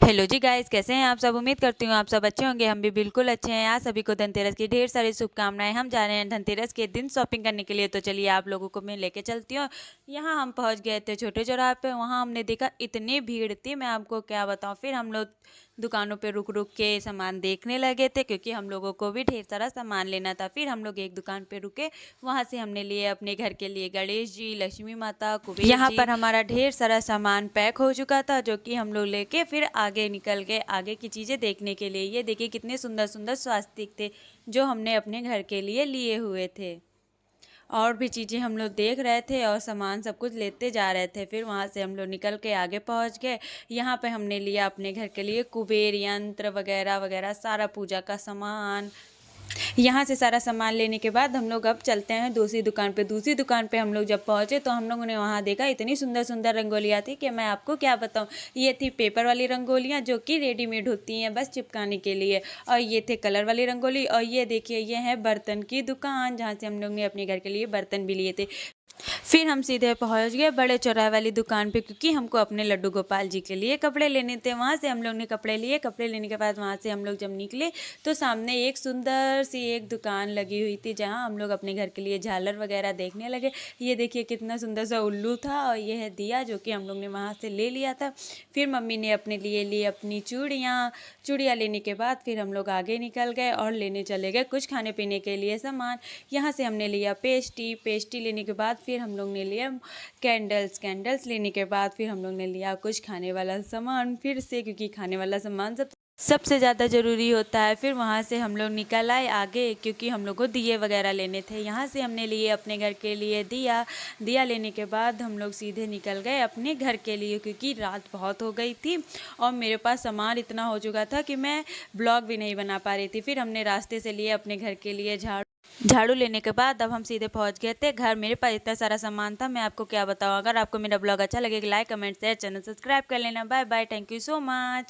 Hello जी guys, कैसे हैं आप सब। उम्मीद करती हूँ आप सब अच्छे होंगे। हम भी बिल्कुल अच्छे हैं। आज सभी को धनतेरस की ढेर सारी शुभकामनाएं। हम जा रहे हैं धनतेरस के दिन शॉपिंग करने के लिए, तो चलिए आप लोगों को मैं लेके चलती हूँ। यहाँ हम पहुँच गए थे छोटे चौराहे पे। वहाँ हमने देखा इतनी भीड़ थी, मैं आपको क्या बताऊँ। फिर हम लोग दुकानों पे रुक रुक के सामान देखने लगे थे, क्योंकि हम लोगों को भी ढेर सारा सामान लेना था। फिर हम लोग एक दुकान पे रुके, वहाँ से हमने लिए अपने घर के लिए गणेश जी, लक्ष्मी माता, कुबेर जी। यहाँ पर हमारा ढेर सारा सामान पैक हो चुका था, जो कि हम लोग लेके फिर आगे निकल गए आगे की चीज़ें देखने के लिए। ये देखिए कितने सुंदर सुंदर स्वास्तिक थे, जो हमने अपने घर के लिए लिए हुए थे। और भी चीज़ें हम लोग देख रहे थे और सामान सब कुछ लेते जा रहे थे। फिर वहाँ से हम लोग निकल के आगे पहुँच गए। यहाँ पे हमने लिया अपने घर के लिए कुबेर यंत्र वगैरह वगैरह, सारा पूजा का सामान। यहाँ से सारा सामान लेने के बाद हम लोग अब चलते हैं दूसरी दुकान पे। दूसरी दुकान पे हम लोग जब पहुँचे तो हम लोगों ने वहाँ देखा इतनी सुंदर सुंदर रंगोलियाँ थी कि मैं आपको क्या बताऊँ। ये थी पेपर वाली रंगोलियाँ, जो कि रेडीमेड होती हैं बस चिपकाने के लिए। और ये थे कलर वाली रंगोली। और ये देखिए, ये है बर्तन की दुकान, जहाँ से हम लोग ने अपने घर के लिए बर्तन भी लिए थे। फिर हम सीधे पहुंच गए बड़े चौराहे वाली दुकान पे, क्योंकि हमको अपने लड्डू गोपाल जी के लिए कपड़े लेने थे। वहाँ से हम लोग ने कपड़े लिए। कपड़े लेने के बाद वहाँ से हम लोग जब निकले तो सामने एक सुंदर सी एक दुकान लगी हुई थी, जहाँ हम लोग अपने घर के लिए झालर वगैरह देखने लगे। ये देखिए कितना सुंदर सा उल्लू था, और ये है दिया, जो कि हम लोग ने वहाँ से ले लिया था। फिर मम्मी ने अपने लिए ली अपनी चूड़ियाँ लेने के बाद फिर हम लोग आगे निकल गए और लेने चले गए कुछ खाने पीने के लिए सामान। यहाँ से हमने लिया पेस्टी लेने के बाद फिर हम लोग ने लिया कैंडल्स लेने के बाद फिर हम लोग ने लिया कुछ खाने वाला सामान फिर से, क्योंकि खाने वाला सामान सबसे ज़्यादा ज़रूरी होता है। फिर वहाँ से हम लोग निकल आए आगे, क्योंकि हम लोग को दिए वगैरह लेने थे। यहाँ से हमने लिए अपने घर के लिए दिया लेने के बाद हम लोग सीधे निकल गए अपने घर के लिए, क्योंकि रात बहुत हो गई थी और मेरे पास सामान इतना हो चुका था कि मैं ब्लॉग भी नहीं बना पा रही थी। फिर हमने रास्ते से लिए अपने घर के लिए झाड़ू लेने के बाद अब हम सीधे पहुंच गए थे घर। मेरे पास इतना सारा सामान था, मैं आपको क्या बताऊं। अगर आपको मेरा ब्लॉग अच्छा लगे, like comment share, channel subscribe कर लेना। Bye bye, thank you so much.